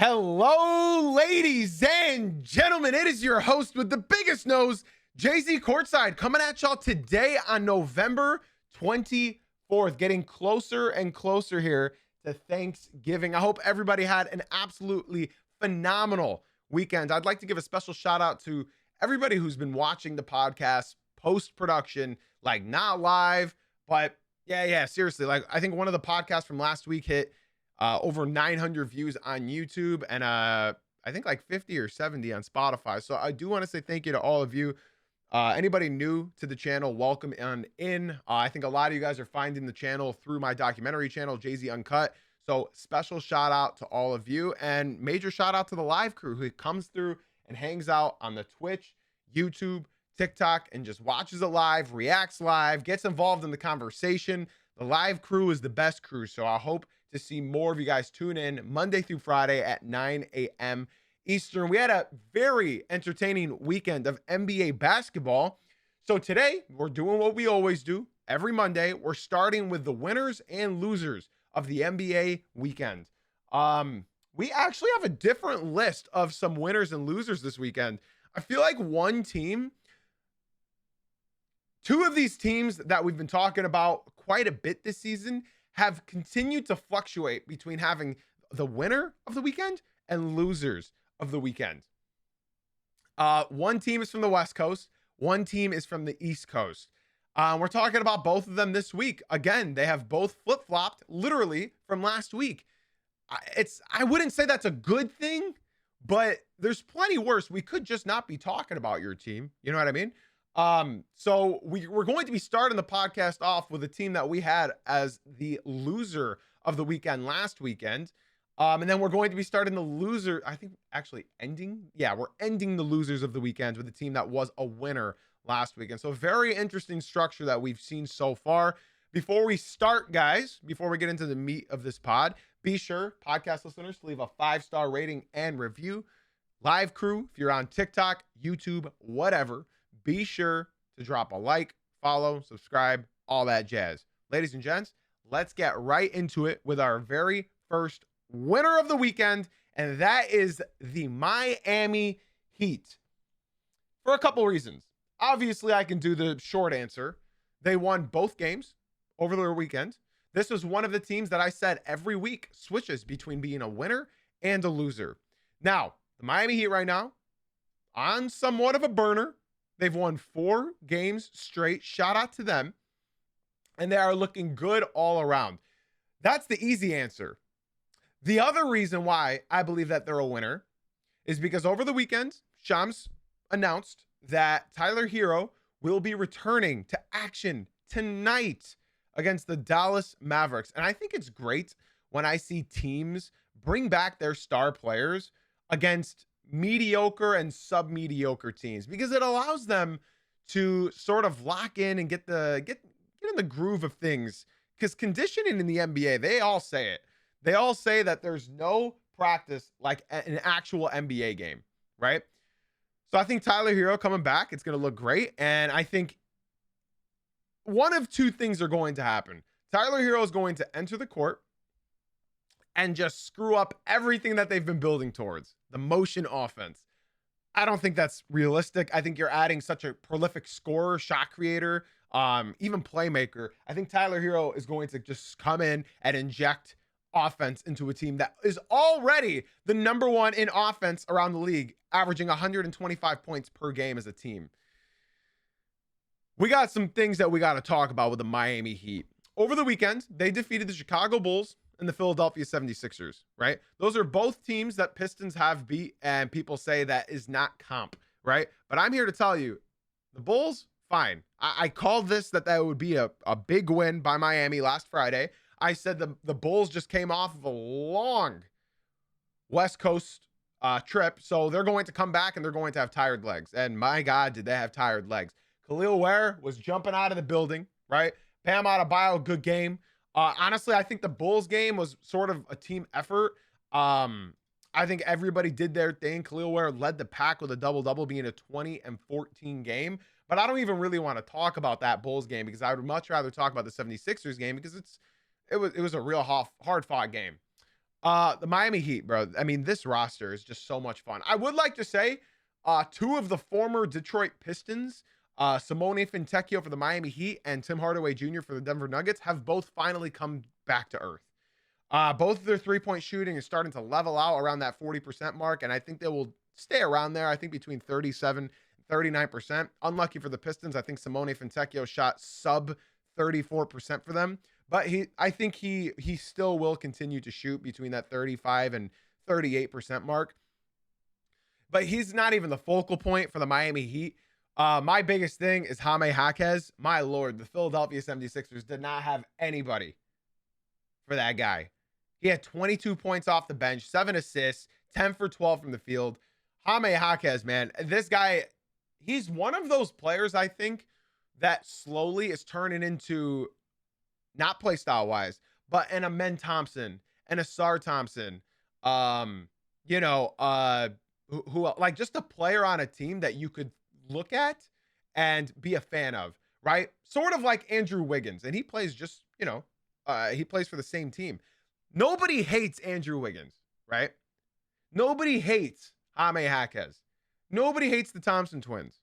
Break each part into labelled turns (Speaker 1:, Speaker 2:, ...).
Speaker 1: Hello, ladies and gentlemen. It is your host with the biggest nose, Jay-Z Courtside, coming at y'all today on November 24th, getting closer and closer here to Thanksgiving. I hope everybody had an absolutely phenomenal weekend. I'd like to give a special shout out to everybody who's been watching the podcast post-production, like not live, but yeah, seriously. Like I think one of the podcasts from last week hit over 900 views on YouTube and I think like 50 or 70 on Spotify. So I do want to say thank you to all of you. Anybody new to the channel, welcome on in. I think a lot of you guys are finding the channel through my documentary channel, Jay-Z Uncut. So special shout out to all of you and major shout out to the live crew who comes through and hangs out on the Twitch, YouTube, TikTok, and just watches it live, reacts live, gets involved in the conversation. The live crew is the best crew. So I hope to see more of you guys tune in Monday through Friday at 9 a.m. Eastern. We had a very entertaining weekend of NBA basketball. So today we're doing what we always do every Monday. We're starting with the winners and losers of the NBA weekend. We actually have a different list of some winners and losers this weekend. I feel like two of these teams that we've been talking about quite a bit this season have continued to fluctuate between having the winner of the weekend and losers of the weekend. One team is from the West Coast. One team is from the East Coast. We're talking about both of them this week. Again, they have both flip-flopped literally from last week. I wouldn't say that's a good thing, but there's plenty worse. We could just not be talking about your team. You know what I mean? So we're going to be starting the podcast off with a team that we had as the loser of the weekend last weekend. And then we're going to be starting the loser, I think actually ending. Yeah, we're ending the losers of the weekend with the team that was a winner last weekend. So very interesting structure that we've seen so far. Before we start, guys, before we get into the meat of this pod, be sure, podcast listeners, to leave a 5-star rating and review. Live crew, if you're on TikTok, YouTube, whatever, be sure to drop a like, follow, subscribe, all that jazz. Ladies and gents, let's get right into it with our very first winner of the weekend, and that is the Miami Heat. For a couple reasons. Obviously, I can do the short answer. They won both games over the weekend. This was one of the teams that I said every week switches between being a winner and a loser. Now, the Miami Heat right now, on somewhat of a burner. They've won 4 games straight. Shout out to them. And they are looking good all around. That's the easy answer. The other reason why I believe that they're a winner is because over the weekend, Shams announced that Tyler Hero will be returning to action tonight against the Dallas Mavericks. And I think it's great when I see teams bring back their star players against mediocre and sub-mediocre teams, because it allows them to sort of lock in and get in the groove of things. Because conditioning in the NBA, they all say it. They all say that there's no practice like an actual NBA game, right? So I think Tyler Hero coming back, it's going to look great. And I think one of two things are going to happen. Tyler Hero is going to enter the court and just screw up everything that they've been building towards, the motion offense. I don't think that's realistic. I think you're adding such a prolific scorer, shot creator, even playmaker. I think Tyler Hero is going to just come in and inject offense into a team that is already the number one in offense around the league, averaging 125 points per game as a team. We got some things that we got to talk about with the Miami Heat. Over the weekend, they defeated the Chicago Bulls and the Philadelphia 76ers, right? Those are both teams that Pistons have beat, and people say that is not comp, right? But I'm here to tell you, the Bulls, fine. I called this that would be a big win by Miami last Friday. I said the Bulls just came off of a long West Coast trip, so they're going to come back and they're going to have tired legs. And my God, did they have tired legs. Khalil Ware was jumping out of the building, right? Bam Adebayo, good game. Honestly, I think the Bulls game was sort of a team effort. I think everybody did their thing. Khalil Ware led the pack with a double-double, being a 20 and 14 game. But I don't even really want to talk about that Bulls game, because I would much rather talk about the 76ers game, because it was a real hard-fought game. The Miami Heat, bro. I mean, this roster is just so much fun. I would like to say, two of the former Detroit Pistons, Simone Fontecchio for the Miami Heat and Tim Hardaway Jr. for the Denver Nuggets, have both finally come back to earth. Both of their three-point shooting is starting to level out around that 40% mark, and I think they will stay around there. I think between 37 and 39%. Unlucky for the Pistons. I think Simone Fontecchio shot sub 34% for them. But I think he still will continue to shoot between that 35 and 38% mark. But he's not even the focal point for the Miami Heat. My biggest thing is Jaime Jaquez. My Lord, the Philadelphia 76ers did not have anybody for that guy. He had 22 points off the bench, 7 assists, 10 for 12 from the field. Jaime Jaquez, man, this guy, he's one of those players, I think, that slowly is turning into, not play style wise, but an Amen Thompson and a Sar Thompson, who like just a player on a team that you could look at and be a fan of, right? Sort of like Andrew Wiggins, and he plays just, he plays for the same team. Nobody hates Andrew Wiggins, right? Nobody hates Jaime Jaquez. Nobody hates the Thompson twins.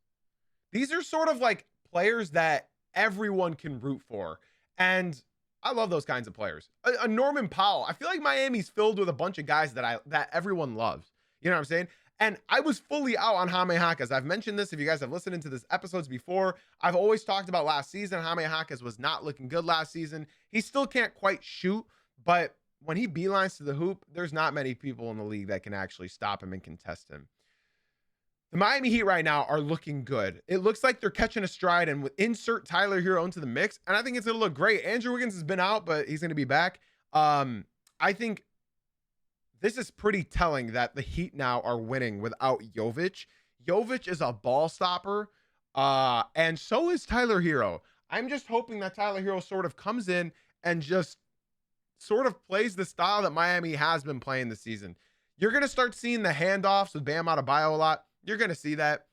Speaker 1: These are sort of like players that everyone can root for. And I love those kinds of players. A Norman Powell. I feel like Miami's filled with a bunch of guys that everyone loves. You know what I'm saying? And I was fully out on Jaime Jaquez. I've mentioned this if you guys have listened to this episodes before. I've always talked about last season. Jaime Jaquez was not looking good last season. He still can't quite shoot, but when he beelines to the hoop, there's not many people in the league that can actually stop him and contest him. The Miami Heat right now are looking good. It looks like they're catching a stride, and insert Tyler Hero into the mix, and I think it's going to look great. Andrew Wiggins has been out, but he's going to be back. I think this is pretty telling that the Heat now are winning without Jovic. Jovic is a ball stopper, and so is Tyler Hero. I'm just hoping that Tyler Hero sort of comes in and just sort of plays the style that Miami has been playing this season. You're going to start seeing the handoffs with Bam Adebayo a lot. You're going to see that.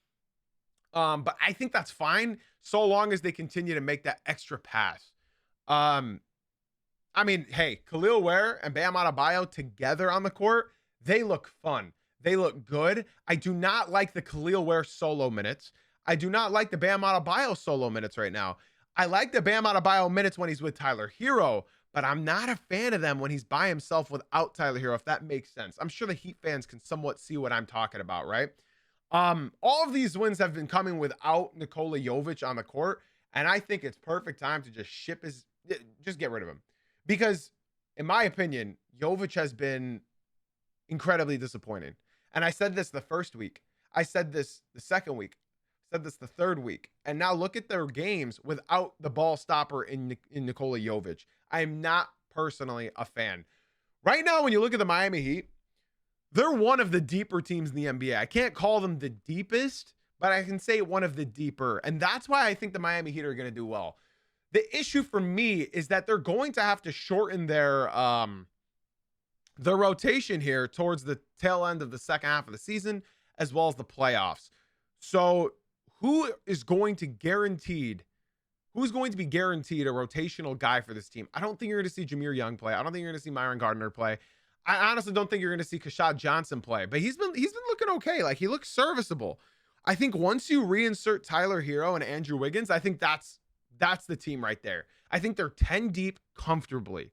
Speaker 1: But I think that's fine so long as they continue to make that extra pass. I mean, hey, Khalil Ware and Bam Adebayo together on the court, they look fun. They look good. I do not like the Khalil Ware solo minutes. I do not like the Bam Adebayo solo minutes right now. I like the Bam Adebayo minutes when he's with Tyler Hero, but I'm not a fan of them when he's by himself without Tyler Hero, if that makes sense. I'm sure the Heat fans can somewhat see what I'm talking about, right? All of these wins have been coming without Nikola Jovic on the court, and I think it's perfect time to just get rid of him. Because, in my opinion, Jovic has been incredibly disappointing. And I said this the first week. I said this the second week. I said this the third week. And now look at their games without the ball stopper in Nikola Jovic. I am not personally a fan. Right now, when you look at the Miami Heat, they're one of the deeper teams in the NBA. I can't call them the deepest, but I can say one of the deeper. And that's why I think the Miami Heat are going to do well. The issue for me is that they're going to have to shorten their rotation here towards the tail end of the second half of the season, as well as the playoffs. So who's going to be guaranteed a rotational guy for this team? I don't think you're going to see Jameer Young play. I don't think you're going to see Myron Gardner play. I honestly don't think you're going to see Kashad Johnson play, but he's been looking okay. Like, he looks serviceable. I think once you reinsert Tyler Hero and Andrew Wiggins, I think that's the team right there. I think they're 10 deep comfortably.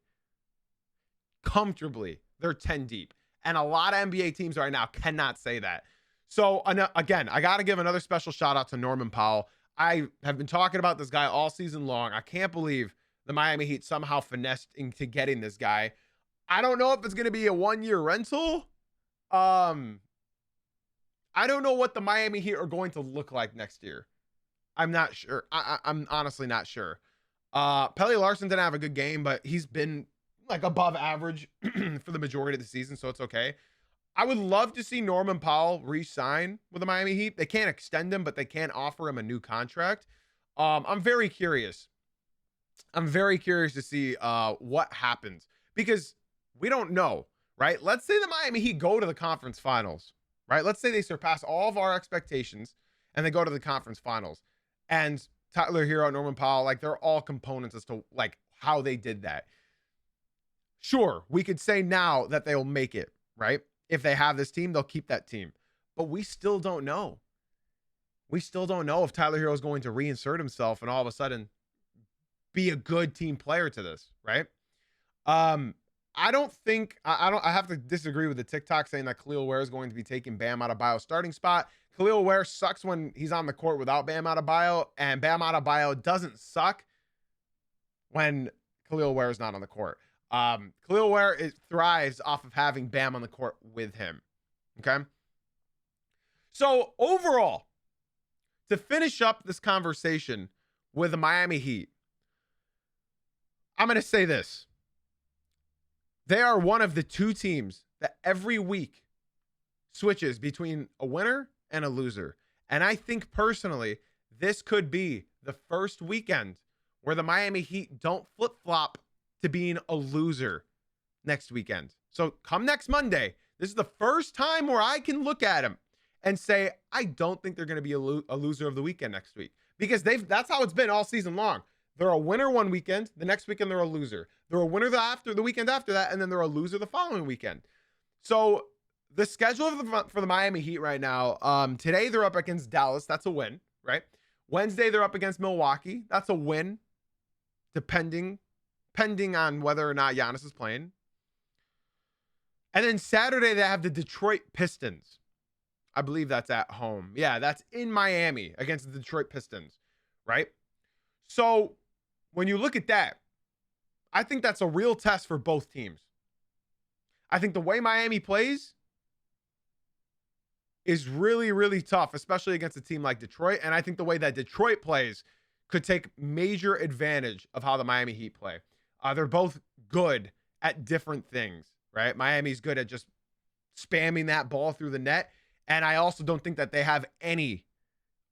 Speaker 1: They're 10 deep. And a lot of NBA teams right now cannot say that. So again, I got to give another special shout out to Norman Powell. I have been talking about this guy all season long. I can't believe the Miami Heat somehow finessed into getting this guy. I don't know if it's going to be a 1-year rental. I don't know what the Miami Heat are going to look like next year. I'm not sure. I'm honestly not sure. Pelle Larsson didn't have a good game, but he's been like above average for the majority of the season, so it's okay. I would love to see Norman Powell re-sign with the Miami Heat. They can't extend him, but they can offer him a new contract. I'm very curious. To see what happens, because we don't know, right? Let's say the Miami Heat go to the conference finals, right? Let's say they surpass all of our expectations and they go to the conference finals. And Tyler Hero, Norman Powell, like, they're all components as to like how they did that. Sure, we could say now that they'll make it, right? If they have this team, they'll keep that team. But we still don't know. We still don't know if Tyler Hero is going to reinsert himself and all of a sudden be a good team player to this, right? I don't think I have to disagree with the TikTok saying that Khalil Ware is going to be taking Bam Adebayo's starting spot. Khalil Ware sucks when he's on the court without Bam Adebayo, and Bam Adebayo doesn't suck when Khalil Ware is not on the court. Khalil Ware thrives off of having Bam on the court with him. Okay. So overall, to finish up this conversation with the Miami Heat, I'm going to say this. They are one of the two teams that every week switches between a winner and a loser. And I think personally, this could be the first weekend where the Miami Heat don't flip-flop to being a loser next weekend. So come next Monday, this is the first time where I can look at them and say, I don't think they're going to be a loser of the weekend next week, because that's how it's been all season long. They're a winner one weekend, the next weekend they're a loser. They're a winner the weekend after that, and then they're a loser the following weekend. So the schedule for the Miami Heat right now, today they're up against Dallas. That's a win, right? Wednesday they're up against Milwaukee. That's a win, depending on whether or not Giannis is playing. And then Saturday they have the Detroit Pistons. I believe that's at home. Yeah, that's in Miami against the Detroit Pistons, right? So when you look at that, I think that's a real test for both teams. I think the way Miami plays is really, really tough, especially against a team like Detroit. And I think the way that Detroit plays could take major advantage of how the Miami Heat play. They're both good at different things, right? Miami's good at just spamming that ball through the net. And I also don't think that they have anybody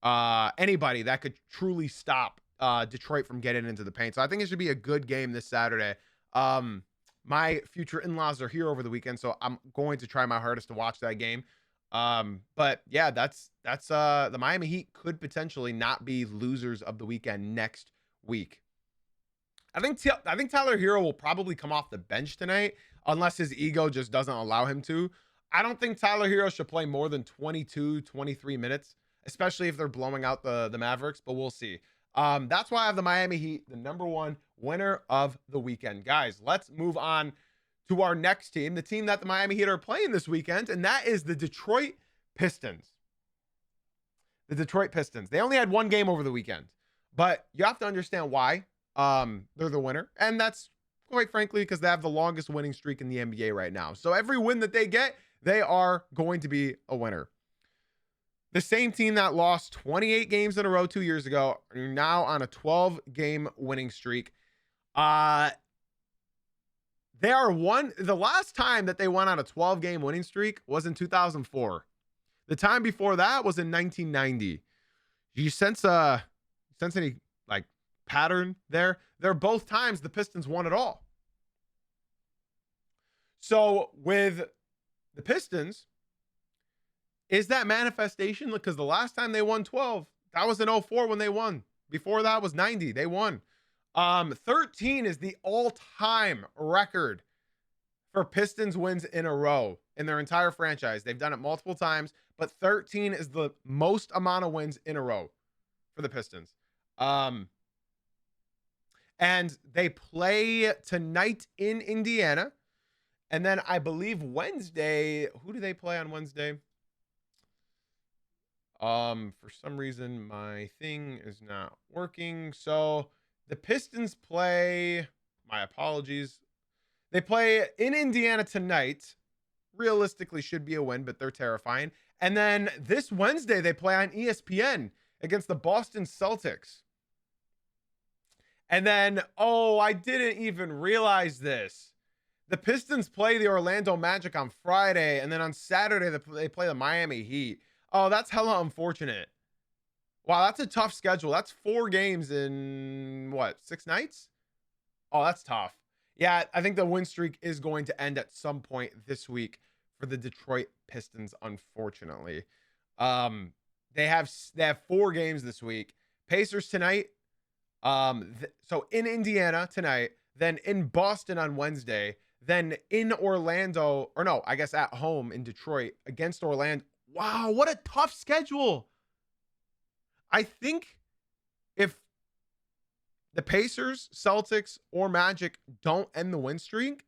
Speaker 1: that could truly stop Detroit from getting into the paint. So I think it should be a good game this Saturday. My future in-laws are here over the weekend, so I'm going to try my hardest to watch that game. But yeah, that's the Miami Heat could potentially not be losers of the weekend next week. I think Tyler Hero will probably come off the bench tonight unless his ego just doesn't allow him to. I don't think Tyler Hero should play more than 22, 23 minutes, especially if they're blowing out the Mavericks, but we'll see. That's why I have the Miami Heat, the number one winner of the weekend. Guys, let's move on to our next team, the team that the Miami Heat are playing this weekend, and that is the Detroit Pistons. The Detroit Pistons. They only had one game over the weekend, but you have to understand why they're the winner, and that's quite frankly because they have the longest winning streak in the NBA right now. So every win that they get, they are going to be a winner. The same team that lost 28 games in a row 2 years ago are now on a 12-game winning streak. The last time that they went on a 12-game winning streak was in 2004. The time before that was in 1990. Do you sense any like pattern there? They're both times the Pistons won it all. So with the Pistons, is that manifestation? Because the last time they won 12, that was in 04 when they won. Before that was 90. They won. 13 is the all-time record for Pistons wins in a row in their entire franchise. They've done it multiple times, but 13 is the most amount of wins in a row for the Pistons. And they play tonight in Indiana. And then I believe Wednesday, who do they play on Wednesday? For some reason, my thing is not working. So the Pistons play, my apologies. They play in Indiana tonight. Realistically should be a win, but they're terrifying. And then this Wednesday, they play on ESPN against the Boston Celtics. And then, I didn't even realize this. The Pistons play the Orlando Magic on Friday, and then on Saturday, they play the Miami Heat. Oh, that's hella unfortunate. Wow, that's a tough schedule. That's 4 games in, 6 nights? Oh, that's tough. Yeah, I think the win streak is going to end at some point this week for the Detroit Pistons, unfortunately. They have 4 games this week. Pacers tonight. So in Indiana tonight, then in Boston on Wednesday, Then in Orlando, or no, I guess at home in Detroit against Orlando. Wow, what a tough schedule. I think if the Pacers, Celtics, or Magic don't end the win streak,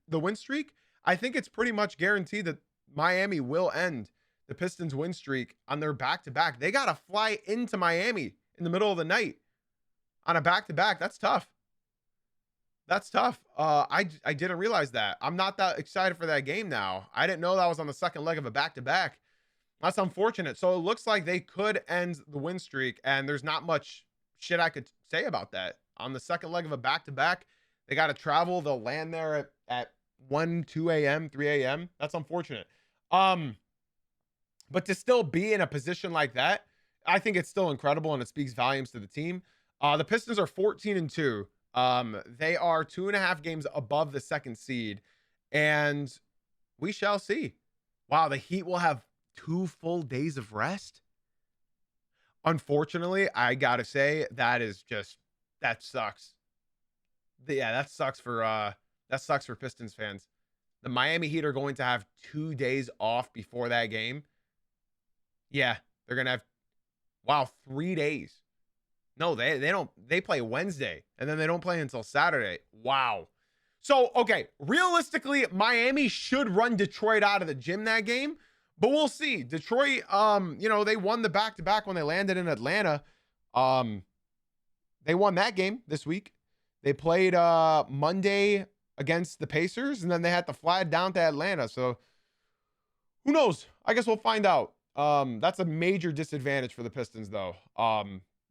Speaker 1: I think it's pretty much guaranteed that Miami will end the Pistons win streak on their back-to-back. They got to fly into Miami in the middle of the night on a back-to-back. That's tough. That's tough. I didn't realize that. I'm not that excited for that game now. I didn't know that was on the second leg of a back-to-back. That's unfortunate. So it looks like they could end the win streak, and there's not much shit I could say about that. On the second leg of a back-to-back, they got to travel. They'll land there at 1, 2 a.m., 3 a.m. That's unfortunate. But to still be in a position like that, I think it's still incredible, and it speaks volumes to the team. The Pistons are 14-2. They are 2.5 games above the second seed, and we shall see. Wow, the Heat will have 2 full days of rest. Unfortunately, I gotta say that sucks. Yeah, that sucks for Pistons fans. The Miami Heat are going to have 2 days off before that game. Yeah, they're gonna have 3 days. No, they don't. They play Wednesday, and then they don't play until Saturday. Wow. So, okay, realistically, Miami should run Detroit out of the gym that game, but we'll see. Detroit, they won the back-to-back when they landed in Atlanta. They won that game this week. They played Monday against the Pacers, and then they had to fly down to Atlanta. So, who knows? I guess we'll find out. That's a major disadvantage for the Pistons, though.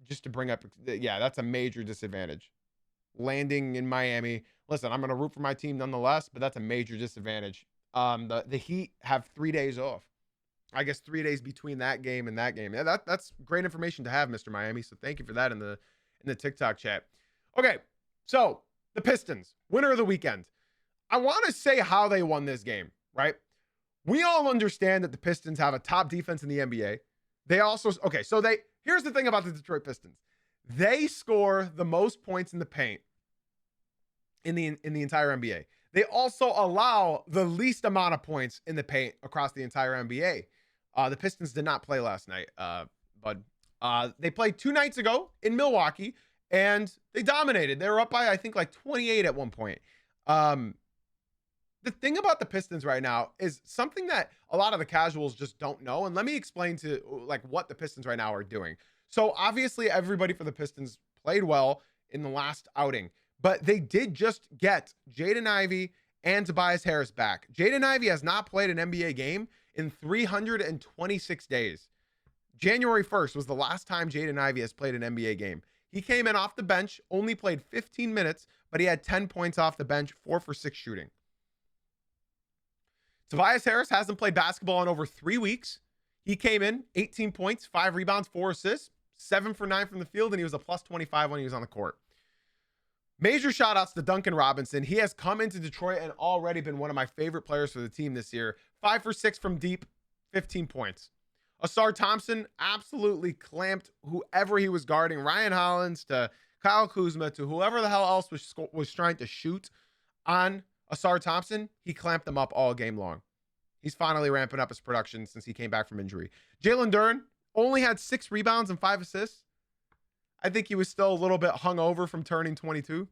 Speaker 1: Just to bring up, yeah, that's a major disadvantage. Landing in Miami. Listen, I'm going to root for my team nonetheless, but that's a major disadvantage. The Heat have 3 days off. I guess 3 days between that game and that game. Yeah, that's great information to have, Mr. Miami. So thank you for that in the TikTok chat. Okay, so the Pistons, winner of the weekend. I want to say how they won this game, right? We all understand that the Pistons have a top defense in the NBA. Here's the thing about the Detroit Pistons. They score the most points in the paint in the entire NBA. They also allow the least amount of points in the paint across the entire NBA. The Pistons did not play last night, but they played 2 nights ago in Milwaukee, and they dominated. They were up by, I think, like 28 at one point. The thing about the Pistons right now is something that a lot of the casuals just don't know. And let me explain to what the Pistons right now are doing. So obviously everybody for the Pistons played well in the last outing, but they did just get Jaden Ivey and Tobias Harris back. Jaden Ivey has not played an NBA game in 326 days. January 1st was the last time Jaden Ivey has played an NBA game. He came in off the bench, only played 15 minutes, but he had 10 points off the bench, 4 for 6 shooting. Tobias Harris hasn't played basketball in over 3 weeks. He came in 18 points, 5 rebounds, 4 assists, 7 for 9 from the field, and he was a plus 25 when he was on the court. Major shout outs to Duncan Robinson. He has come into Detroit and already been one of my favorite players for the team this year. 5 for 6 from deep, 15 points. Ausar Thompson absolutely clamped whoever he was guarding. Ryan Hollins to Kyle Kuzma to whoever the hell else was trying to shoot on Ausar Thompson. He clamped them up all game long. He's finally ramping up his production since he came back from injury. Jalen Duren only had 6 rebounds and 5 assists. I think he was still a little bit hungover from turning 22.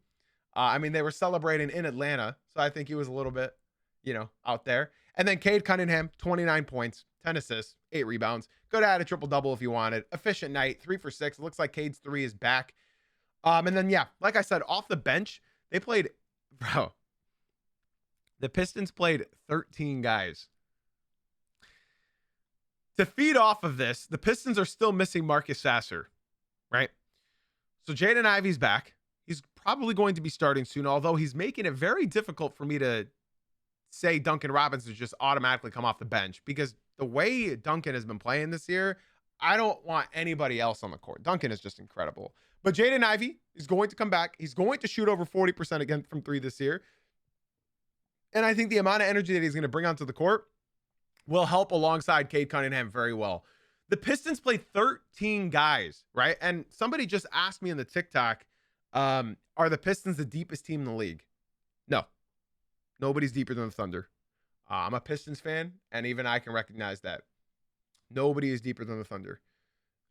Speaker 1: They were celebrating in Atlanta, so I think he was a little bit, out there. And then Cade Cunningham, 29 points, 10 assists, 8 rebounds. Could have had a triple-double if you wanted. Efficient night, 3 for 6. It looks like Cade's 3 is back. And then, like I said, off the bench, they played, the Pistons played 13 guys. To feed off of this, the Pistons are still missing Marcus Sasser, right? So Jaden Ivey's back. He's probably going to be starting soon, although he's making it very difficult for me to say Duncan Robinson just automatically come off the bench, because the way Duncan has been playing this year, I don't want anybody else on the court. Duncan is just incredible. But Jaden Ivey is going to come back. He's going to shoot over 40% again from 3 this year. And I think the amount of energy that he's going to bring onto the court will help alongside Cade Cunningham very well. The Pistons played 13 guys, right? And somebody just asked me in the TikTok, are the Pistons the deepest team in the league? No. Nobody's deeper than the Thunder. I'm a Pistons fan, and even I can recognize that nobody is deeper than the Thunder.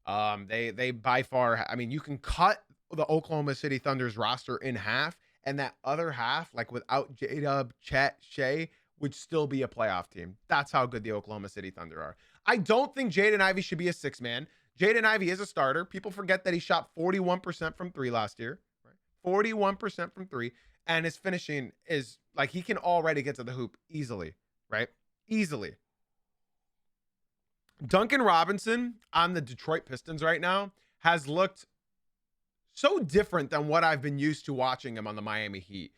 Speaker 1: They by far. I mean, you can cut the Oklahoma City Thunder's roster in half, and that other half, like without J-Dub, Chet, Shea, would still be a playoff team. That's how good the Oklahoma City Thunder are. I don't think Jaden Ivey should be a six man. Jaden Ivey is a starter. People forget that he shot 41% from three last year. Right? 41% from three, and his finishing is like he can already get to the hoop easily. Right? Easily. Duncan Robinson on the Detroit Pistons right now has looked so different than what I've been used to watching him on the Miami Heat.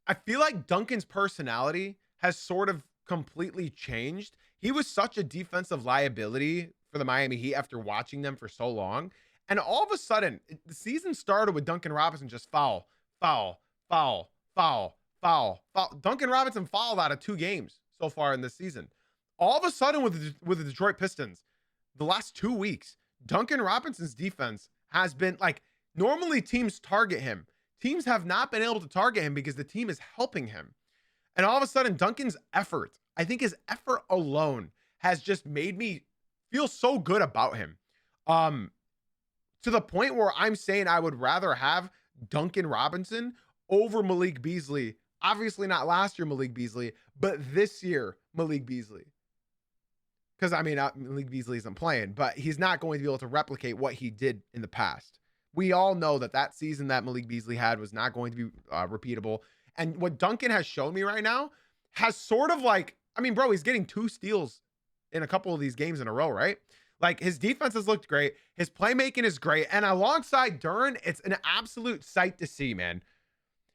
Speaker 1: I feel like Duncan's personality has sort of completely changed. He was such a defensive liability for the Miami Heat after watching them for so long. And all of a sudden, the season started with Duncan Robinson just foul, foul, foul, foul, foul, foul. Duncan Robinson fouled out of 2 games so far in this season. All of a sudden with the Detroit Pistons, the last 2 weeks, Duncan Robinson's defense has been like, normally teams target him. Teams have not been able to target him because the team is helping him. And all of a sudden, Duncan's effort, I think his effort alone has just made me feel so good about him. To the point where I'm saying I would rather have Duncan Robinson over Malik Beasley. Obviously not last year Malik Beasley, but this year Malik Beasley. Because, I mean, Malik Beasley isn't playing, but he's not going to be able to replicate what he did in the past. We all know that season that Malik Beasley had was not going to be repeatable. And what Duncan has shown me right now has sort of like, I mean, bro, he's getting 2 steals in a couple of these games in a row, right? Like, his defense has looked great. His playmaking is great. And alongside Duren, it's an absolute sight to see, man.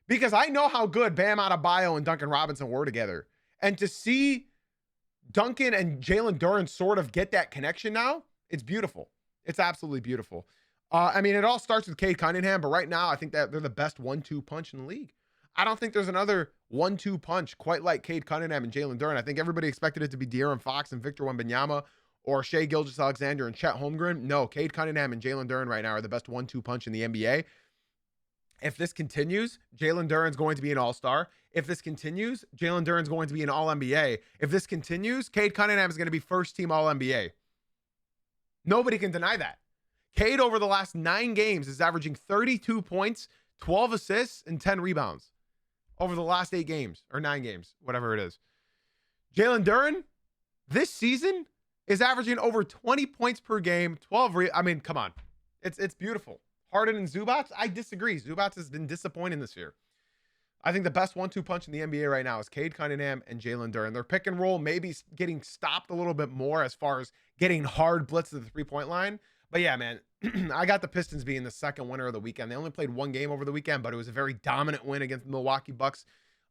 Speaker 1: Because I know how good Bam Adebayo and Duncan Robinson were together. And to see Duncan and Jalen Duren sort of get that connection now, it's beautiful. It's absolutely beautiful. I mean, it all starts with Cade Cunningham, but right now I think that they're the best 1-2 punch in the league. I don't think there's another 1-2 punch quite like Cade Cunningham and Jalen Duren. I think everybody expected it to be De'Aaron Fox and Victor Wembanyama or Shai Gilgeous-Alexander and Chet Holmgren. No, Cade Cunningham and Jalen Duren right now are the best 1-2 punch in the NBA. If this continues, Jalen Duren's going to be an all-star. If this continues, Jalen Duren's going to be an all-NBA. If this continues, Cade Cunningham is going to be first-team all-NBA. Nobody can deny that. Cade over the last 9 games is averaging 32 points, 12 assists, and 10 rebounds over the last 8 games or 9 games, whatever it is. Jalen Duren this season is averaging over 20 points per game, 12 I mean, come on. It's beautiful. Harden and Zubac, I disagree. Zubac has been disappointing this year. I think the best 1-2 punch in the NBA right now is Cade Cunningham and Jalen Duren. Their pick and roll maybe getting stopped a little bit more as far as getting hard blitz to the 3-point line. But yeah, man, I got the Pistons being the second winner of the weekend. They only played 1 game over the weekend, but it was a very dominant win against the Milwaukee Bucks.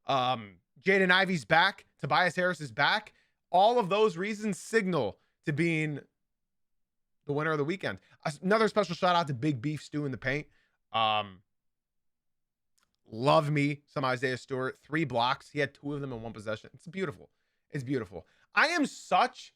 Speaker 1: Jaden Ivey's back. Tobias Harris is back. All of those reasons signal to being the winner of the weekend. Another special shout out to Big Beef Stew in the Paint. Love me some Isaiah Stewart. 3 blocks. He had 2 of them in 1 possession. It's beautiful. It's beautiful. I am such...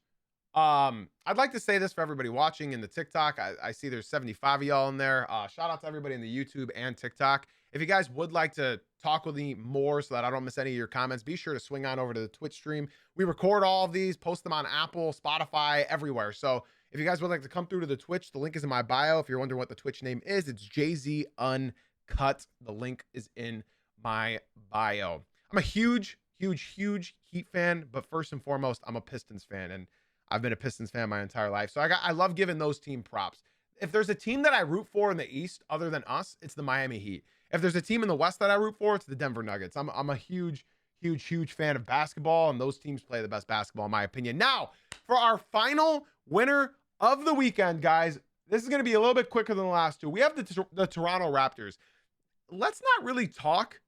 Speaker 1: I'd like to say this for everybody watching in the TikTok. I see there's 75 of y'all in there. Shout out to everybody in the YouTube and TikTok. If you guys would like to talk with me more so that I don't miss any of your comments, be sure to swing on over to the Twitch stream. We record all of these, post them on Apple, Spotify, everywhere. So if you guys would like to come through to the Twitch, the link is in my bio. If you're wondering what the Twitch name is, it's JZ Uncut. The link is in my bio. I'm a huge Heat fan, but first and foremost, I'm a Pistons fan, and I've been a Pistons fan my entire life. So I love giving those team props. If there's a team that I root for in the East other than us, it's the Miami Heat. If there's a team in the West that I root for, it's the Denver Nuggets. I'm a huge fan of basketball, and those teams play the best basketball in my opinion. Now, for our final winner of the weekend, guys, this is going to be a little bit quicker than the last 2. We have the Toronto Raptors. Let's not really talk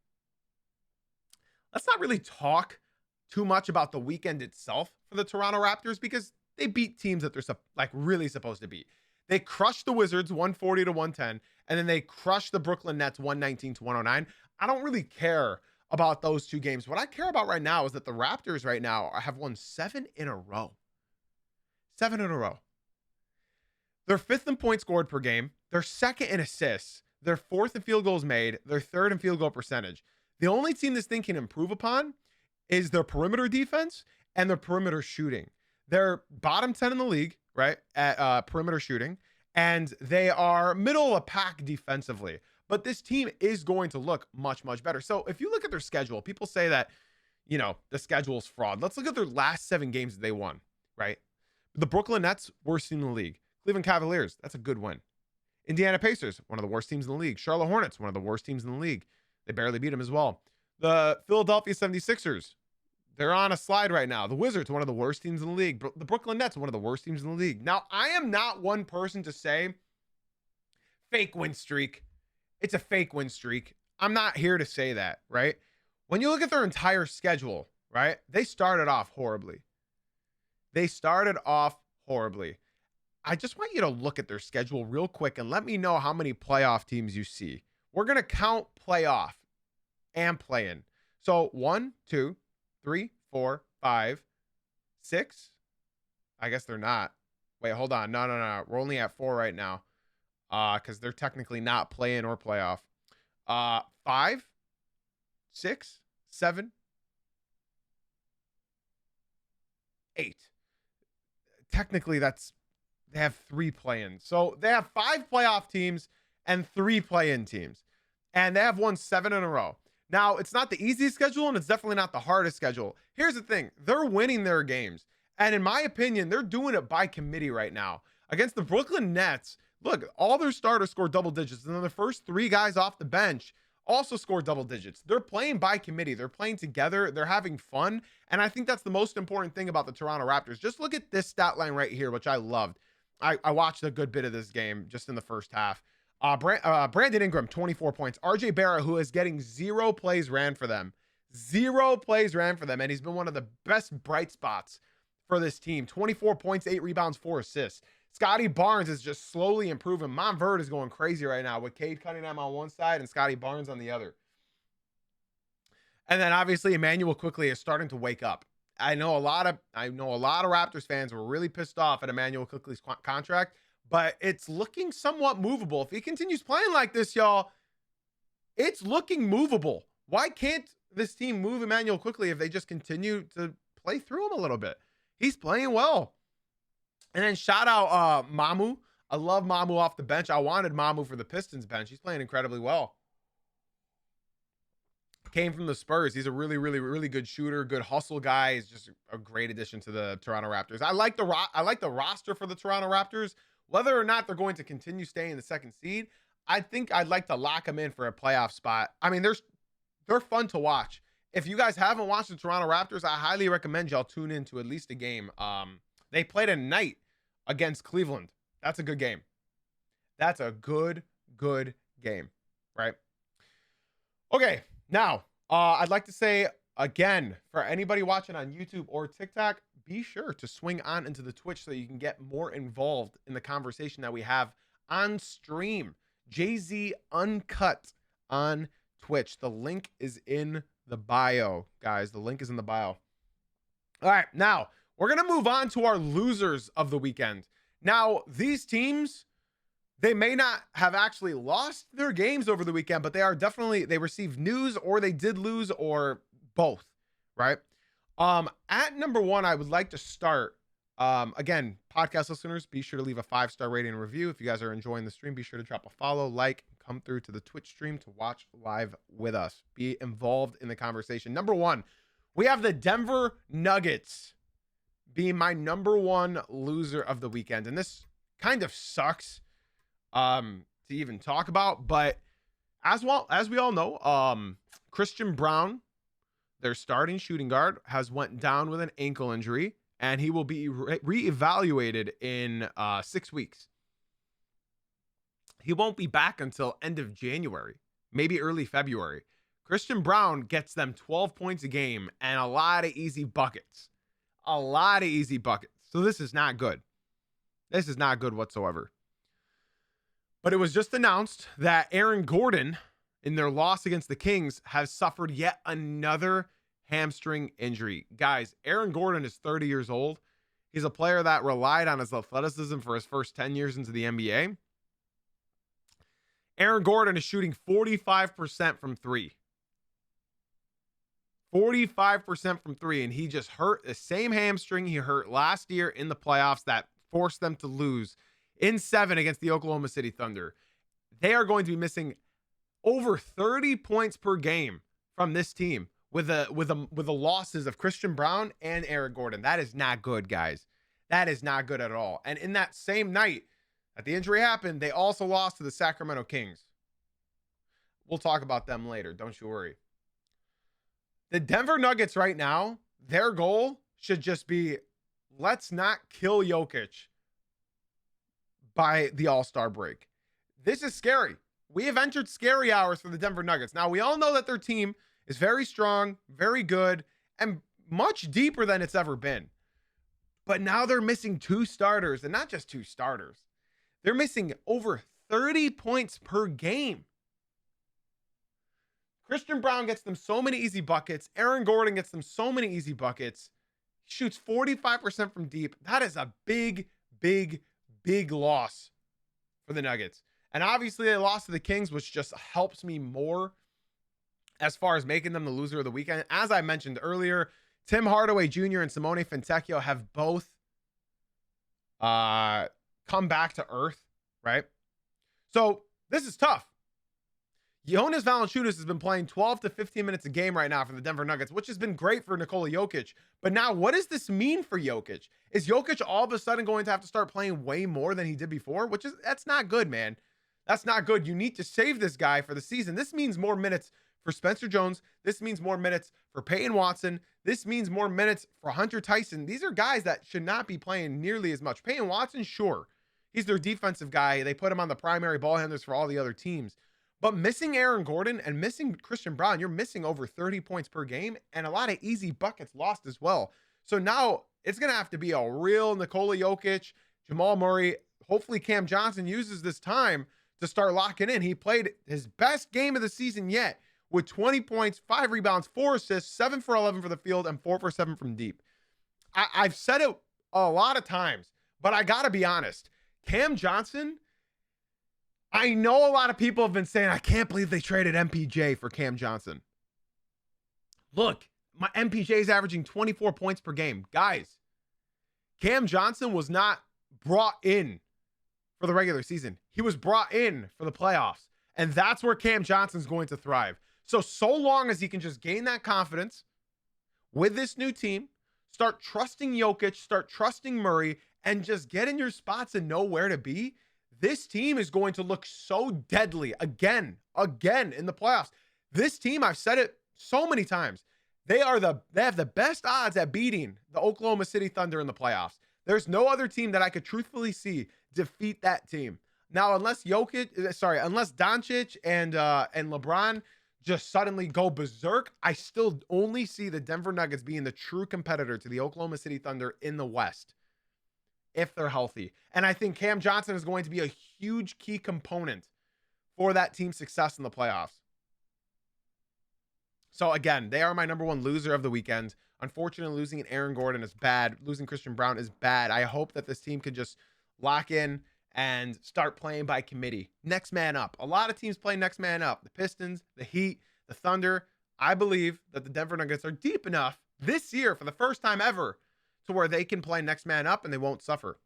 Speaker 1: too much about the weekend itself for the Toronto Raptors because they beat teams that they're really supposed to beat. They crushed the Wizards 140-110, and then they crushed the Brooklyn Nets 119-109. I don't really care about those 2 games. What I care about right now is that the Raptors right now have won 7 in a row. 7 in a row. They're 5th in points scored per game. They're 2nd in assists. They're 4th in field goals made. They're 3rd in field goal percentage. The only team this thing can improve upon is their perimeter defense and their perimeter shooting. They're bottom 10 in the league, right, at perimeter shooting, and they are middle of the pack defensively. But this team is going to look much, much better. So if you look at their schedule, people say that, the schedule's fraud. Let's look at their last 7 games that they won, right? The Brooklyn Nets, worst team in the league. Cleveland Cavaliers, that's a good win. Indiana Pacers, one of the worst teams in the league. Charlotte Hornets, one of the worst teams in the league. They barely beat them as well. The Philadelphia 76ers, they're on a slide right now. The Wizards, one of the worst teams in the league. The Brooklyn Nets, one of the worst teams in the league. Now, I am not one person to say fake win streak. It's a fake win streak. I'm not here to say that, right? When you look at their entire schedule, right, they started off horribly. I just want you to look at their schedule real quick and let me know how many playoff teams you see. We're going to count playoff and play-in. So 1, 2, 3, 4, 5, 6. I guess they're not. Wait, hold on. No. We're only at 4 right now. Because they're technically not play-in or playoff. 5, 6, 7, 8. Technically, they have 3 play-ins. So they have 5 playoff teams and 3 play-in teams. And they have won 7 in a row. Now, it's not the easiest schedule, and it's definitely not the hardest schedule. Here's the thing. They're winning their games. And in my opinion, they're doing it by committee right now. Against the Brooklyn Nets, look, all their starters scored double digits. And then the first 3 guys off the bench also scored double digits. They're playing by committee. They're playing together. They're having fun. And I think that's the most important thing about the Toronto Raptors. Just look at this stat line right here, which I loved. I watched a good bit of this game just in the first half. Brandon Ingram, 24 points. RJ Barrett, who is getting 0 plays ran for them. 0 plays ran for them. And he's been one of the best bright spots for this team. 24 points, 8 rebounds, 4 assists. Scotty Barnes is just slowly improving. Montverde is going crazy right now with Cade Cunningham on one side and Scotty Barnes on the other. And then obviously Emmanuel Quickley is starting to wake up. I know a lot of Raptors fans were really pissed off at Emmanuel Quickley's contract, but it's looking somewhat movable. If he continues playing like this, y'all, it's looking movable. Why can't this team move Emmanuel Quickley if they just continue to play through him a little bit? He's playing well. And then shout out Mamu. I love Mamu off the bench. I wanted Mamu for the Pistons bench. He's playing incredibly well. Came from the Spurs. He's a really, really, really good shooter, good hustle guy. He's just a great addition to the Toronto Raptors. I like the roster for the Toronto Raptors. Whether or not they're going to continue staying in the 2nd seed, I think I'd like to lock them in for a playoff spot. I mean, they're fun to watch. If you guys haven't watched the Toronto Raptors, I highly recommend y'all tune in to at least a game. They played a night against Cleveland. That's a good game. That's a good game, right? Okay, now, I'd like to say again, for anybody watching on YouTube or TikTok, be sure to swing on into the Twitch so you can get more involved in the conversation that we have on stream. Jay-Z Uncut on Twitch. The link is in the bio, guys. The link is in the bio. All right, now we're going to move on to our losers of the weekend. Now, these teams, they may not have actually lost their games over the weekend, but they received news, or they did lose, or both, right? At number 1, I would like to start, again, podcast listeners, be sure to leave a 5-star rating and review. If you guys are enjoying the stream, be sure to drop a follow, like, come through to the Twitch stream to watch live with us. Be involved in the conversation. Number 1, we have the Denver Nuggets being my number 1 loser of the weekend. And this kind of sucks to even talk about, but as we all know, Christian Braun, their starting shooting guard, has went down with an ankle injury, and he will be reevaluated in 6 weeks. He won't be back until end of January, maybe early February. Christian Braun gets them 12 points a game and a lot of easy buckets. So this is not good. This is not good whatsoever. But it was just announced that Aaron Gordon, in their loss against the Kings, has suffered yet another hamstring injury. Guys, Aaron Gordon is 30 years old. He's a player that relied on his athleticism for his first 10 years into the NBA. Aaron Gordon is shooting 45% from 3. 45% from three, and he just hurt the same hamstring he hurt last year in the playoffs that forced them to lose in 7 against the Oklahoma City Thunder. They are going to be missing over 30 points per game from this team with the losses of Christian Braun and Eric Gordon. That is not good, guys. That is not good at all. And in that same night that the injury happened, they also lost to the Sacramento Kings. We'll talk about them later. Don't you worry. The Denver Nuggets right now, their goal should just be, let's not kill Jokic by the All-Star break. This is scary. We have entered scary hours for the Denver Nuggets. Now, we all know that their team is very strong, very good, and much deeper than it's ever been. But now they're missing 2 starters, and not just 2 starters. They're missing over 30 points per game. Christian Braun gets them so many easy buckets. Aaron Gordon gets them so many easy buckets. He shoots 45% from deep. That is a big, big, big loss for the Nuggets. And obviously they lost to the Kings, which just helps me more as far as making them the loser of the weekend. As I mentioned earlier, Tim Hardaway Jr. and Simone Fontecchio have both come back to earth, right? So this is tough. Jonas Valanciunas has been playing 12 to 15 minutes a game right now for the Denver Nuggets, which has been great for Nikola Jokic. But now, what does this mean for Jokic? Is Jokic all of a sudden going to have to start playing way more than he did before? That's not good, man. That's not good. You need to save this guy for the season. This means more minutes for Spencer Jones. This means more minutes for Peyton Watson. This means more minutes for Hunter Tyson. These are guys that should not be playing nearly as much. Peyton Watson, sure. He's their defensive guy. They put him on the primary ball handlers for all the other teams. But missing Aaron Gordon and missing Christian Braun, you're missing over 30 points per game and a lot of easy buckets lost as well. So now it's going to have to be a real Nikola Jokic, Jamal Murray. Hopefully Cam Johnson uses this time to start locking in. He played his best game of the season yet with 20 points, 5 rebounds, 4 assists, 7 for 11 for the field, and 4 for 7 from deep. I've said it a lot of times, but I got to be honest. Cam Johnson, I know a lot of people have been saying, I can't believe they traded MPJ for Cam Johnson. Look, my MPJ is averaging 24 points per game. Guys, Cam Johnson was not brought in for the regular season. He was brought in for the playoffs. And that's where Cam Johnson's going to thrive. So long as he can just gain that confidence with this new team, start trusting Jokic, start trusting Murray, and just get in your spots and know where to be, this team is going to look so deadly again in the playoffs. This team, I've said it so many times, they have the best odds at beating the Oklahoma City Thunder in the playoffs. There's no other team that I could truthfully see defeat that team. Now, unless Doncic and LeBron just suddenly go berserk, I still only see the Denver Nuggets being the true competitor to the Oklahoma City Thunder in the West, if they're healthy. And I think Cam Johnson is going to be a huge key component for that team's success in the playoffs. So again, they are my number 1 loser of the weekend. Unfortunately, losing Aaron Gordon is bad. Losing Christian Braun is bad. I hope that this team can just lock in and start playing by committee. Next man up. A lot of teams play next man up. The Pistons, the Heat, the Thunder. I believe that the Denver Nuggets are deep enough this year for the first time ever to where they can play next man up and they won't suffer.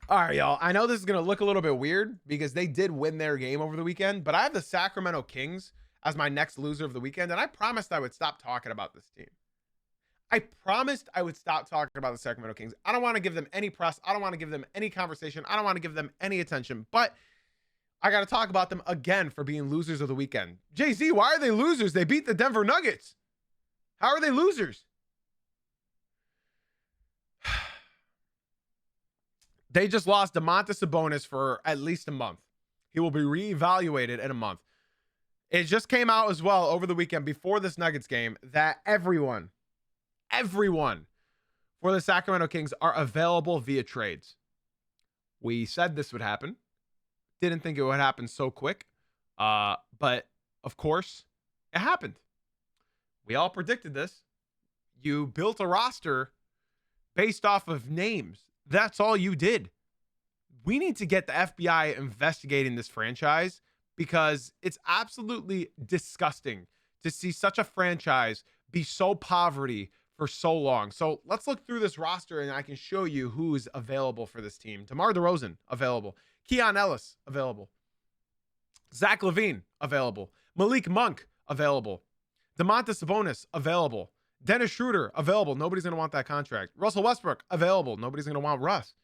Speaker 1: All right, y'all. I know this is going to look a little bit weird because they did win their game over the weekend, but I have the Sacramento Kings as my next loser of the weekend, and I promised I would stop talking about this team. I promised I would stop talking about the Sacramento Kings. I don't want to give them any press. I don't want to give them any conversation. I don't want to give them any attention, but I got to talk about them again for being losers of the weekend. Jay-Z, why are they losers? They beat the Denver Nuggets. How are they losers? They just lost Domantas Sabonis for at least a month. He will be reevaluated in a month. It just came out as well over the weekend before this Nuggets game that everyone for the Sacramento Kings are available via trades. We said this would happen. Didn't think it would happen so quick. But of course, it happened. We all predicted this. You built a roster based off of names. That's all you did. We need to get the FBI investigating this franchise because it's absolutely disgusting to see such a franchise be so poverty for so long. So let's look through this roster and I can show you who's available for this team. DeMar DeRozan, available. Keon Ellis, available. Zach LaVine, available. Malik Monk, available. Domantas Sabonis, available. Dennis Schroeder, available. Nobody's going to want that contract. Russell Westbrook, available. Nobody's going to want Russ.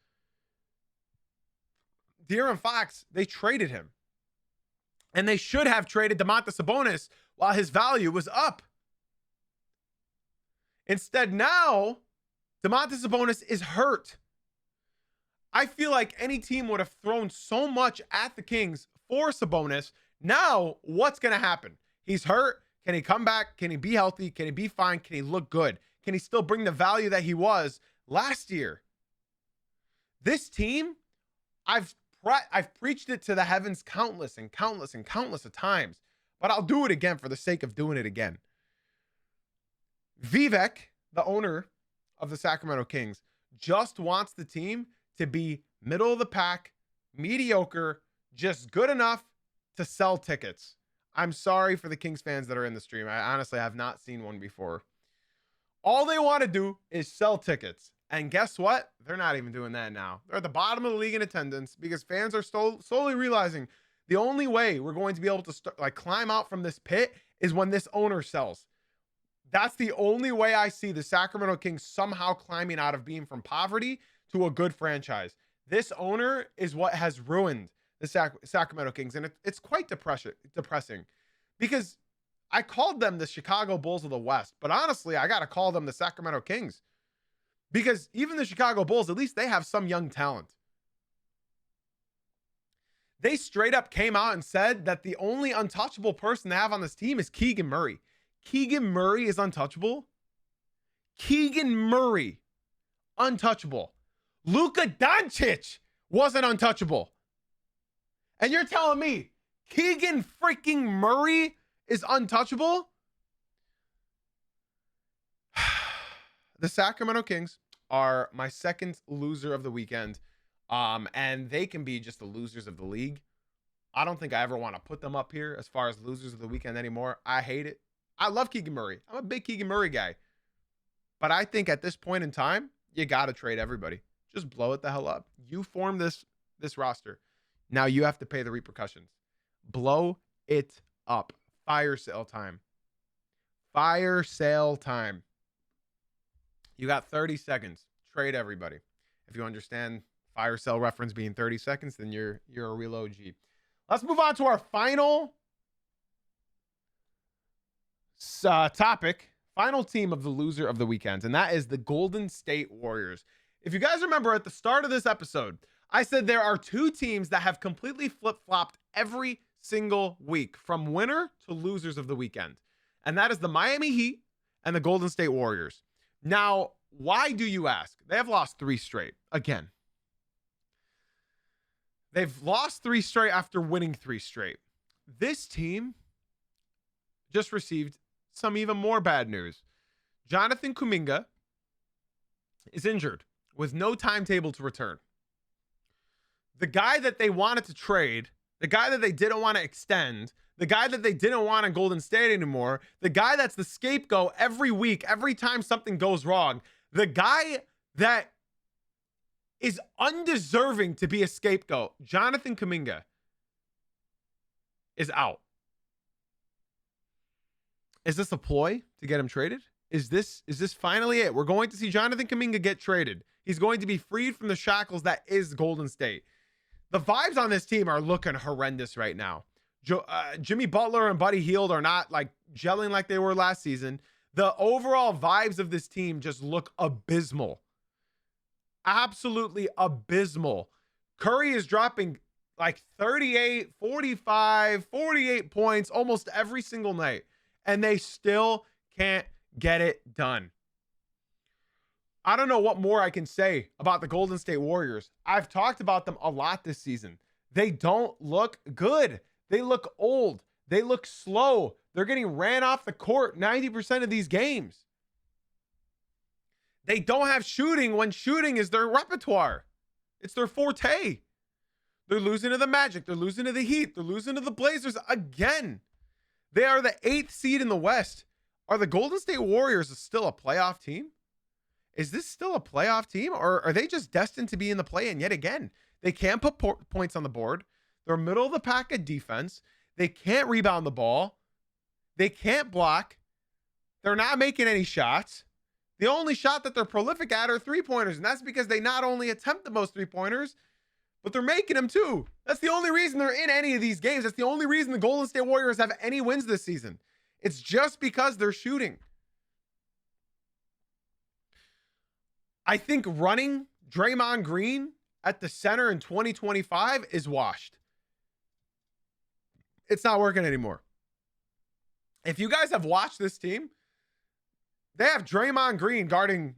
Speaker 1: De'Aaron Fox, they traded him. And they should have traded Domantas Sabonis while his value was up. Instead, now, Domantas Sabonis is hurt. I feel like any team would have thrown so much at the Kings for Sabonis. Now, what's going to happen? He's hurt. Can he come back? Can he be healthy? Can he be fine? Can he look good? Can he still bring the value that he was last year? This team, I've preached it to the heavens countless of times, but I'll do it again for the sake of doing it again. Vivek, the owner of the Sacramento Kings, just wants the team to be middle of the pack, mediocre, just good enough to sell tickets. I'm sorry for the Kings fans that are in the stream. I honestly have not seen one before. All they want to do is sell tickets. And guess what? They're not even doing that now. They're at the bottom of the league in attendance because fans are slowly realizing the only way we're going to be able to climb out from this pit is when this owner sells. That's the only way I see the Sacramento Kings somehow climbing out of being from poverty to a good franchise. This owner is what has ruined the Sacramento Kings. And it's quite depressing because I called them the Chicago Bulls of the West, but honestly, I got to call them the Sacramento Kings because even the Chicago Bulls, at least they have some young talent. They straight up came out and said that the only untouchable person they have on this team is Keegan Murray. Keegan Murray is untouchable. Keegan Murray, untouchable. Luka Doncic wasn't untouchable. And you're telling me Keegan freaking Murray is untouchable? The Sacramento Kings are my second loser of the weekend. And they can be just the losers of the league. I don't think I ever want to put them up here as far as losers of the weekend anymore. I hate it. I love Keegan Murray. I'm a big Keegan Murray guy. But I think at this point in time, you got to trade everybody. Just blow it the hell up. You form this roster. Now you have to pay the repercussions. Blow it up. Fire sale time. Fire sale time. You got 30 seconds. Trade everybody. If you understand fire sale reference being 30 seconds, then you're a real OG. Let's move on to our final topic, final team of the loser of the weekend, and that is the Golden State Warriors. If you guys remember at the start of this episode, I said there are two teams that have completely flip-flopped every single week from winner to losers of the weekend, and that is the Miami Heat and the Golden State Warriors. Now, why do you ask? They have lost 3 straight again. They've lost 3 straight after winning 3 straight. This team just received some even more bad news. Jonathan Kuminga is injured with no timetable to return. The guy that they wanted to trade, the guy that they didn't want to extend, the guy that they didn't want in Golden State anymore, the guy that's the scapegoat every week, every time something goes wrong, the guy that is undeserving to be a scapegoat, Jonathan Kuminga, is out. Is this a ploy to get him traded? Is this finally it? We're going to see Jonathan Kuminga get traded. He's going to be freed from the shackles that is Golden State. The vibes on this team are looking horrendous right now. Jimmy Butler and Buddy Hield are not gelling like they were last season. The overall vibes of this team just look abysmal. Absolutely abysmal. Curry is dropping 38, 45, 48 points almost every single night. And they still can't get it done. I don't know what more I can say about the Golden State Warriors. I've talked about them a lot this season. They don't look good. They look old. They look slow. They're getting ran off the court 90% of these games. They don't have shooting when shooting is their repertoire. It's their forte. They're losing to the Magic. They're losing to the Heat. They're losing to the Blazers again. They are the 8th seed in the West. Are the Golden State Warriors still a playoff team? Is this still a playoff team, or are they just destined to be in the play-in yet again? They can't put points on the board. They're middle of the pack at defense. They can't rebound the ball. They can't block. They're not making any shots. The only shot that they're prolific at are three-pointers, and that's because they not only attempt the most three-pointers, but they're making them too. That's the only reason they're in any of these games. That's the only reason the Golden State Warriors have any wins this season. It's just because they're shooting. I think running Draymond Green at the center in 2025 is washed. It's not working anymore. If you guys have watched this team, they have Draymond Green guarding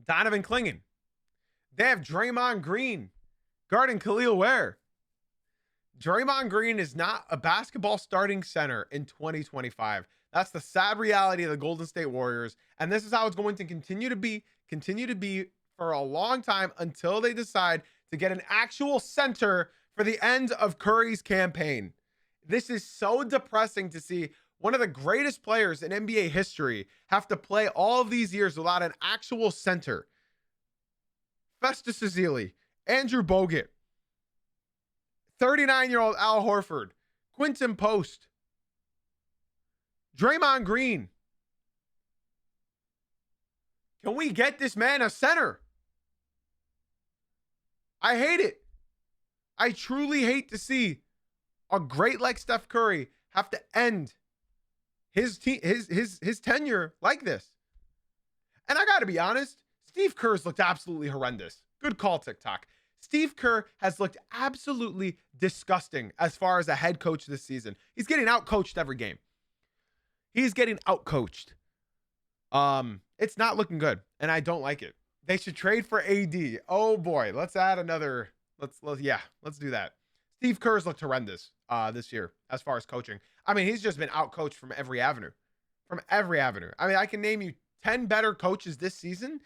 Speaker 1: Donovan Clingan. They have Draymond Green guarding Khalil Ware. Draymond Green is not a basketball starting center in 2025. That's the sad reality of the Golden State Warriors. And this is how it's going to continue to be for a long time until they decide to get an actual center for the end of Curry's campaign. This is so depressing to see one of the greatest players in NBA history have to play all of these years without an actual center. Festus Ezeli, Andrew Bogut, 39-year-old Al Horford, Quinton Post, Draymond Green. Can we get this man a center? I hate it. I truly hate to see a great like Steph Curry have to end his tenure like this. And I got to be honest, Steve Kerr's looked absolutely horrendous. Good call, TikTok. Steve Kerr has looked absolutely disgusting as far as a head coach this season. He's getting outcoached every game. He's getting outcoached. It's not looking good, and I don't like it. They should trade for AD. Oh boy, let's add another. Let's do that. Steve Kerr's looked horrendous this year as far as coaching. I mean, he's just been outcoached from every avenue. From every avenue. I mean, I can name you 10 better coaches this season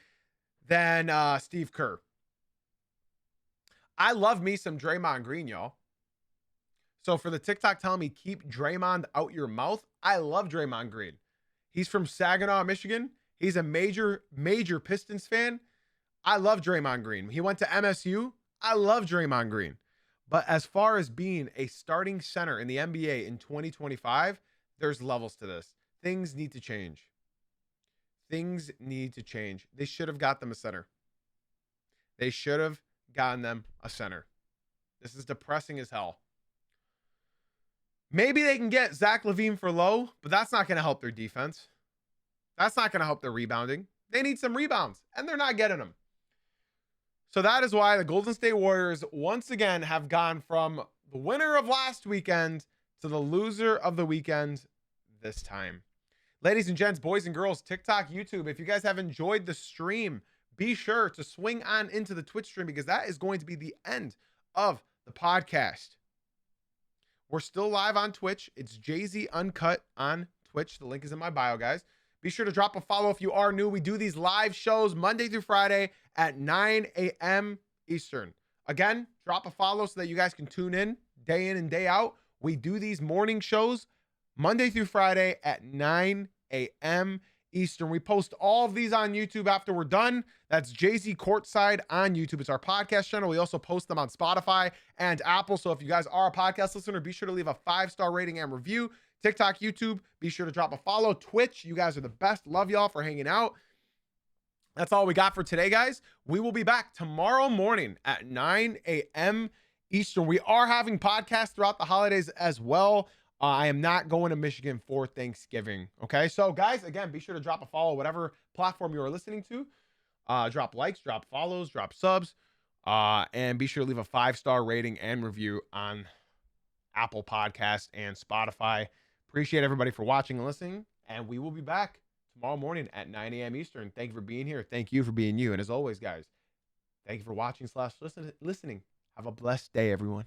Speaker 1: than Steve Kerr. I love me some Draymond Green, y'all. So for the TikTok telling me keep Draymond out your mouth, I love Draymond Green. He's from Saginaw, Michigan. He's a major Pistons fan. I love Draymond Green. He went to MSU. I love Draymond Green. But as far as being a starting center in the NBA in 2025, there's levels to this. Things need to change. Things need to change. They should have got them a center. They should have gotten them a center. This is depressing as hell. Maybe they can get Zach LaVine for low, but that's not going to help their defense. That's not going to help their rebounding. They need some rebounds, and they're not getting them. So that is why the Golden State Warriors once again have gone from the winner of last weekend to the loser of the weekend this time. Ladies and gents, boys and girls, TikTok, YouTube, if you guys have enjoyed the stream, be sure to swing on into the Twitch stream because that is going to be the end of the podcast. We're still live on Twitch. It's Jay-Z Uncut on Twitch. The link is in my bio, guys. Be sure to drop a follow if you are new. We do these live shows Monday through Friday at 9 a.m. Eastern. Again, drop a follow so that you guys can tune in and day out. We do these morning shows Monday through Friday at 9 a.m. Eastern. We post all of these on YouTube after we're done. That's Jay-Z Courtside on YouTube. It's our podcast channel. We also post them on Spotify and Apple. So if you guys are a podcast listener, be sure to leave a 5-star rating and review. TikTok, YouTube, be sure to drop a follow. Twitch, you guys are the best. Love y'all for hanging out. That's all we got for today, guys. We will be back tomorrow morning at 9 a.m. Eastern. We are having podcasts throughout the holidays as well. I am not going to Michigan for Thanksgiving. Okay, so guys, again, be sure to drop a follow, whatever platform you are listening to. Drop likes, drop follows, drop subs, and be sure to leave a 5-star rating and review on Apple Podcast and Spotify. Appreciate everybody for watching and listening, and we will be back tomorrow morning at 9 a.m. Eastern. Thank you for being here. Thank you for being you. And as always, guys, thank you for watching / listening. Have a blessed day, everyone.